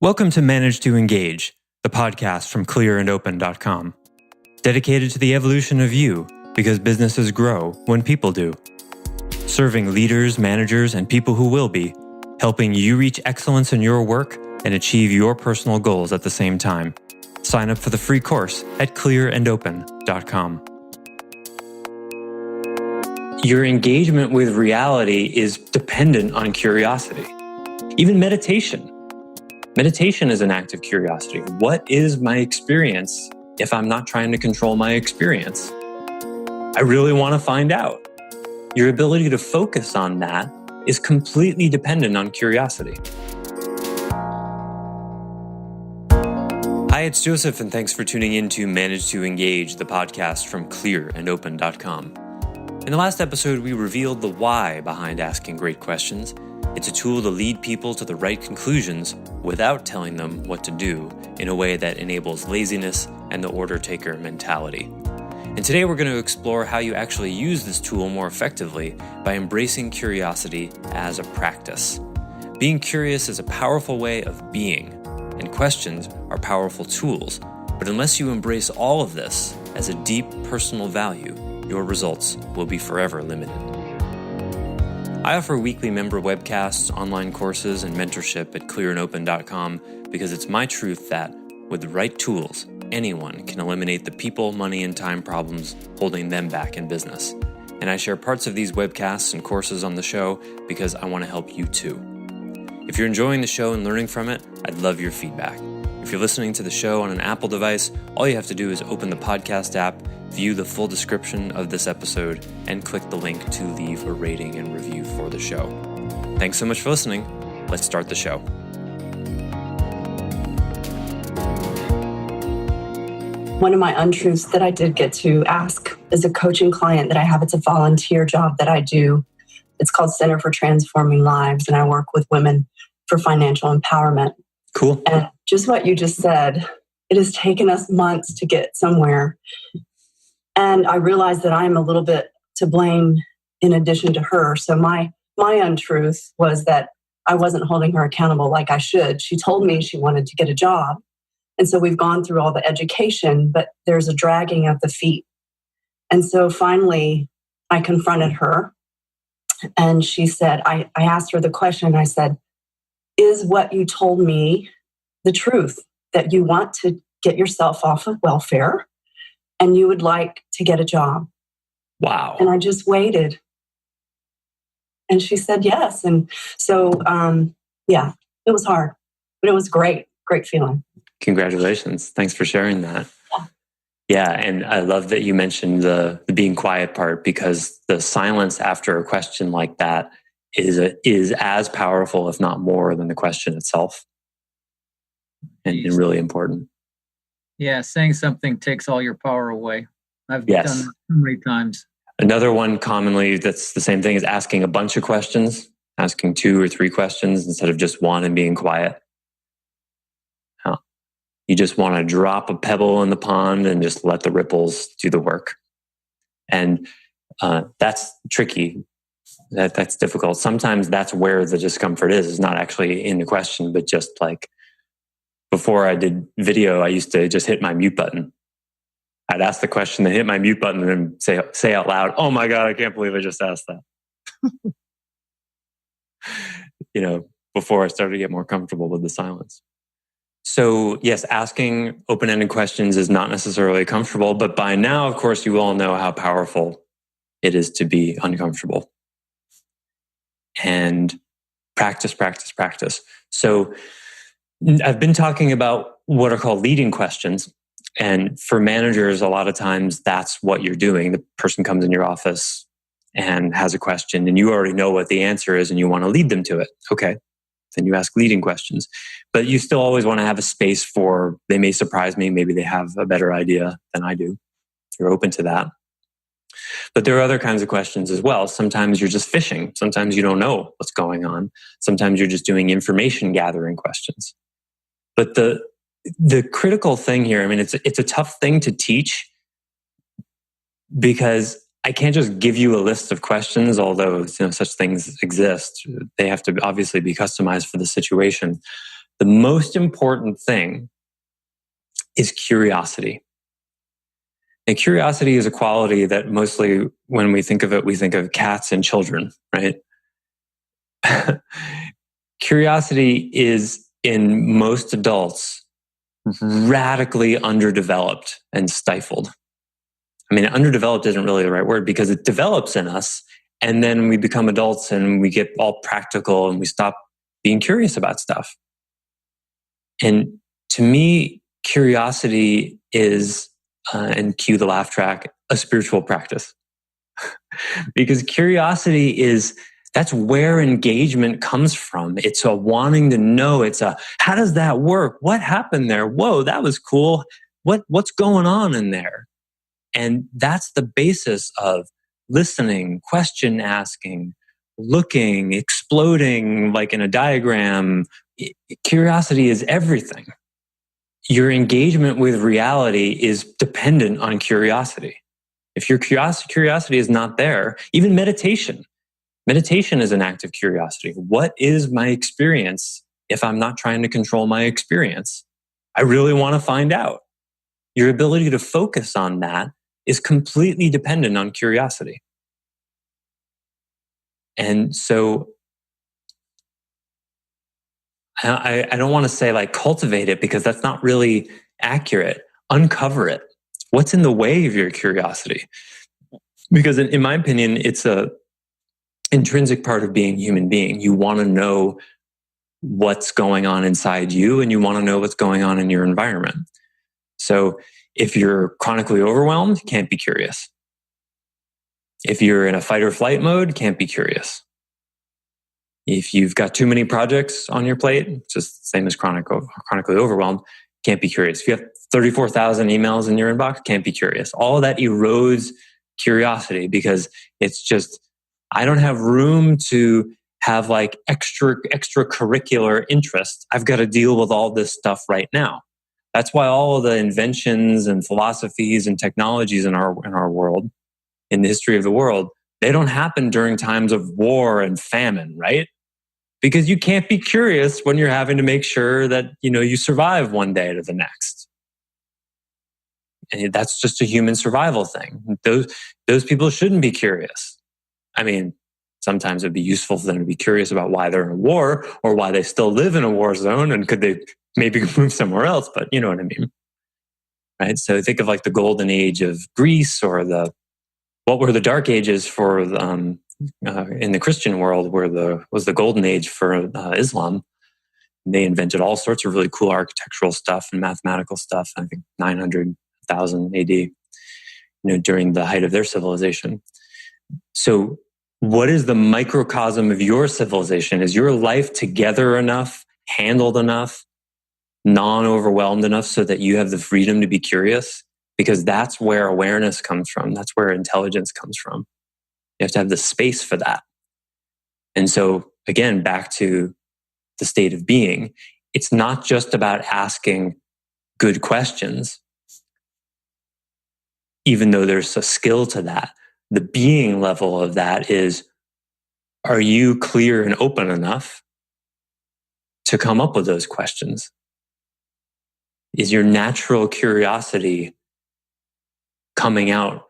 Welcome to Manage to Engage, the podcast from clearandopen.com, dedicated to the evolution of you because businesses grow when people do. Serving leaders, managers, and people who will be, helping you reach excellence in your work and achieve your personal goals at the same time. Sign up for the free course at clearandopen.com. Your engagement with reality is dependent on curiosity. Even meditation. Meditation is an act of curiosity. What is my experience if I'm not trying to control my experience? I really want to find out. Your ability to focus on that is completely dependent on curiosity. Hi, it's Joseph, and thanks for tuning in to Manage to Engage, the podcast from clearandopen.com. In the last episode, we revealed the why behind asking great questions. It's a tool to lead people to the right conclusions without telling them what to do in a way that enables laziness and the order taker mentality. And today we're going to explore how you actually use this tool more effectively by embracing curiosity as a practice. Being curious is a powerful way of being, and questions are powerful tools. But unless you embrace all of this as a deep personal value, your results will be forever limited. I offer weekly member webcasts, online courses, and mentorship at clearandopen.com because it's my truth that, with the right tools, anyone can eliminate the people, money, and time problems holding them back in business. And I share parts of these webcasts and courses on the show because I want to help you too. If you're enjoying the show and learning from it, I'd love your feedback. If you're listening to the show on an Apple device, all you have to do is open the podcast app, view the full description of this episode, and click the link to leave a rating and review for the show. Thanks so much for listening. Let's start the show. One of my untruths that I did get to ask is a coaching client that I have. It's a volunteer job that I do. It's called Center for Transforming Lives, and I work with women for financial empowerment. Cool. And just what you just said, it has taken us months to get somewhere. And I realized that I'm a little bit to blame in addition to her. So my untruth was that I wasn't holding her accountable like I should. She told me she wanted to get a job. And so we've gone through all the education, but there's a dragging of the feet. And so finally, I confronted her. And she said, I asked her the question. I said, is what you told me the truth, that you want to get yourself off of welfare and you would like to get a job? Wow. And I just waited. And she said yes. And so, it was hard, but it was great feeling. Congratulations. Thanks for sharing that. Yeah, and I love that you mentioned the being quiet part, because the silence after a question like that is as powerful, if not more, than the question itself, and really important. Yeah, saying something takes all your power away. I've done that so many times. Another one commonly that's the same thing is asking a bunch of questions, asking 2 or 3 questions instead of just one and being quiet. You just want to drop a pebble in the pond and just let the ripples do the work. And that's tricky. That's difficult. Sometimes that's where the discomfort is not actually in the question, but just like before I did video, I used to just hit my mute button. I'd ask the question, then hit my mute button and say out loud, "Oh my God, I can't believe I just asked that." Before I started to get more comfortable with the silence. So yes, asking open-ended questions is not necessarily comfortable, but by now, of course, you all know how powerful it is to be uncomfortable. And practice. So I've been talking about what are called leading questions. And for managers, a lot of times that's what you're doing. The person comes in your office and has a question, and you already know what the answer is and you want to lead them to it. Okay. Then you ask leading questions. But you still always want to have a space for, they may surprise me, maybe they have a better idea than I do. You're open to that. But there are other kinds of questions as well. Sometimes you're just fishing. Sometimes you don't know what's going on. Sometimes you're just doing information gathering questions. But the critical thing here, it's a tough thing to teach, because I can't just give you a list of questions, although such things exist. They have to obviously be customized for the situation. The most important thing is curiosity. And curiosity is a quality that mostly, when we think of it, we think of cats and children, right? Curiosity is, in most adults, radically underdeveloped and stifled. I mean, underdeveloped isn't really the right word, because it develops in us, and then we become adults and we get all practical and we stop being curious about stuff. And to me, curiosity is, and cue the laugh track, a spiritual practice. Because curiosity is, that's where engagement comes from. It's a wanting to know. It's a, how does that work? What happened there? Whoa, that was cool. What's going on in there? And that's the basis of listening, question asking, looking, exploding like in a diagram. Curiosity is everything. Your engagement with reality is dependent on curiosity. If your curiosity is not there, even meditation is an act of curiosity. What is my experience if I'm not trying to control my experience? I really want to find out. Your ability to focus on that is completely dependent on curiosity. And so I don't want to say like cultivate it, because that's not really accurate. Uncover it. What's in the way of your curiosity? Because in my opinion, it's a intrinsic part of being a human being. You want to know what's going on inside you, and you want to know what's going on in your environment. So if you're chronically overwhelmed, can't be curious. If you're in a fight or flight mode, can't be curious. If you've got too many projects on your plate, just the same as chronically overwhelmed, can't be curious. If you have 34,000 emails in your inbox, can't be curious. All of that erodes curiosity, because it's just, I don't have room to have like extracurricular interests. I've got to deal with all this stuff right now. That's why all of the inventions and philosophies and technologies in our world, in the history of the world, they don't happen during times of war and famine, right? Because you can't be curious when you're having to make sure that, you survive one day to the next. And that's just a human survival thing. Those people shouldn't be curious. I mean, sometimes it'd be useful for them to be curious about why they're in a war, or why they still live in a war zone, and could they maybe move somewhere else, but you know what I mean, right? So think of like the golden age of Greece, or what were the dark ages for in the Christian world, was the golden age for Islam. They invented all sorts of really cool architectural stuff and mathematical stuff. I think 900,000 AD, during the height of their civilization. So what is the microcosm of your civilization? Is your life together enough, handled enough, non-overwhelmed enough so that you have the freedom to be curious? Because that's where awareness comes from. That's where intelligence comes from. You have to have the space for that. And so, again, back to the state of being, it's not just about asking good questions, even though there's a skill to that. The being level of that is, are you clear and open enough to come up with those questions? Is your natural curiosity coming out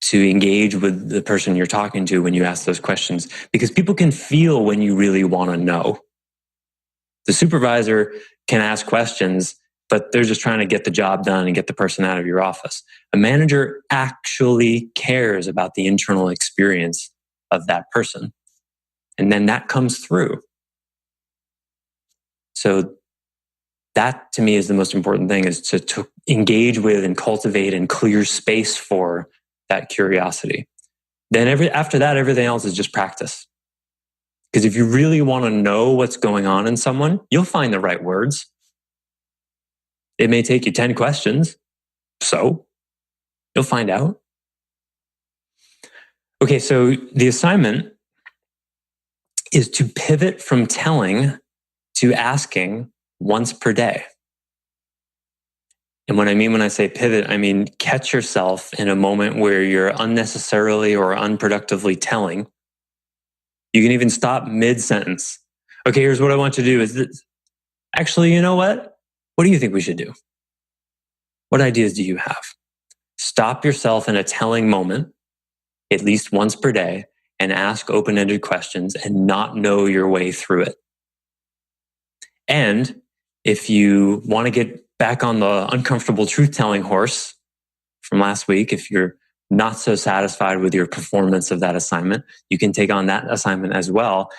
to engage with the person you're talking to when you ask those questions? Because people can feel when you really want to know. The supervisor can ask questions, but they're just trying to get the job done and get the person out of your office. A manager actually cares about the internal experience of that person. And then that comes through. So that, to me, is the most important thing, is to engage with and cultivate and clear space for that curiosity. Then after that, everything else is just practice. Because if you really want to know what's going on in someone, you'll find the right words. It may take you 10 questions, so you'll find out. Okay, so the assignment is to pivot from telling to asking once per day. And what I mean when I say pivot, I mean catch yourself in a moment where you're unnecessarily or unproductively telling. You can even stop mid-sentence. Okay, here's what I want you to do is this. Actually, you know what? What do you think we should do? What ideas do you have? Stop yourself in a telling moment, at least once per day, and ask open-ended questions and not know your way through it. And if you want to get back on the uncomfortable truth-telling horse from last week, if you're not so satisfied with your performance of that assignment, you can take on that assignment as well.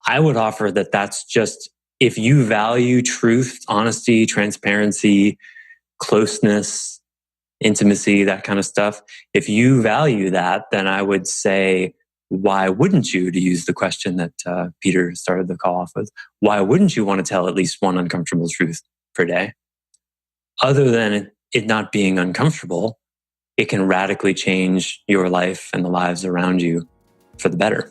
I would offer that that's just, if you value truth, honesty, transparency, closeness, intimacy, that kind of stuff, if you value that, then I would say, why wouldn't you, to use the question that Peter started the call off with, why wouldn't you want to tell at least one uncomfortable truth per day? Other than it not being uncomfortable, it can radically change your life and the lives around you for the better.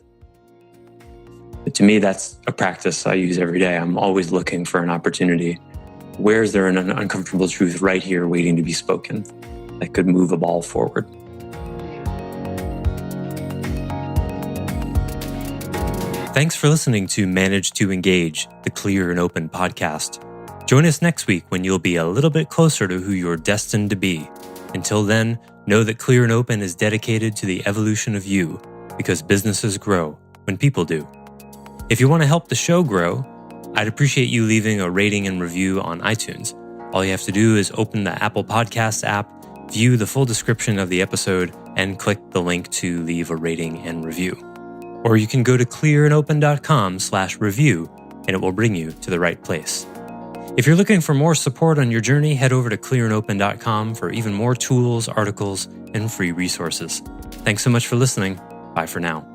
But to me, that's a practice I use every day. I'm always looking for an opportunity. Where is there an uncomfortable truth right here waiting to be spoken that could move a ball forward? Thanks for listening to Manage to Engage, the Clear and Open podcast. Join us next week when you'll be a little bit closer to who you're destined to be. Until then, know that Clear and Open is dedicated to the evolution of you, because businesses grow when people do. If you want to help the show grow, I'd appreciate you leaving a rating and review on iTunes. All you have to do is open the Apple Podcasts app, view the full description of the episode, and click the link to leave a rating and review. Or you can go to clearandopen.com/review and it will bring you to the right place. If you're looking for more support on your journey, head over to clearandopen.com for even more tools, articles, and free resources. Thanks so much for listening. Bye for now.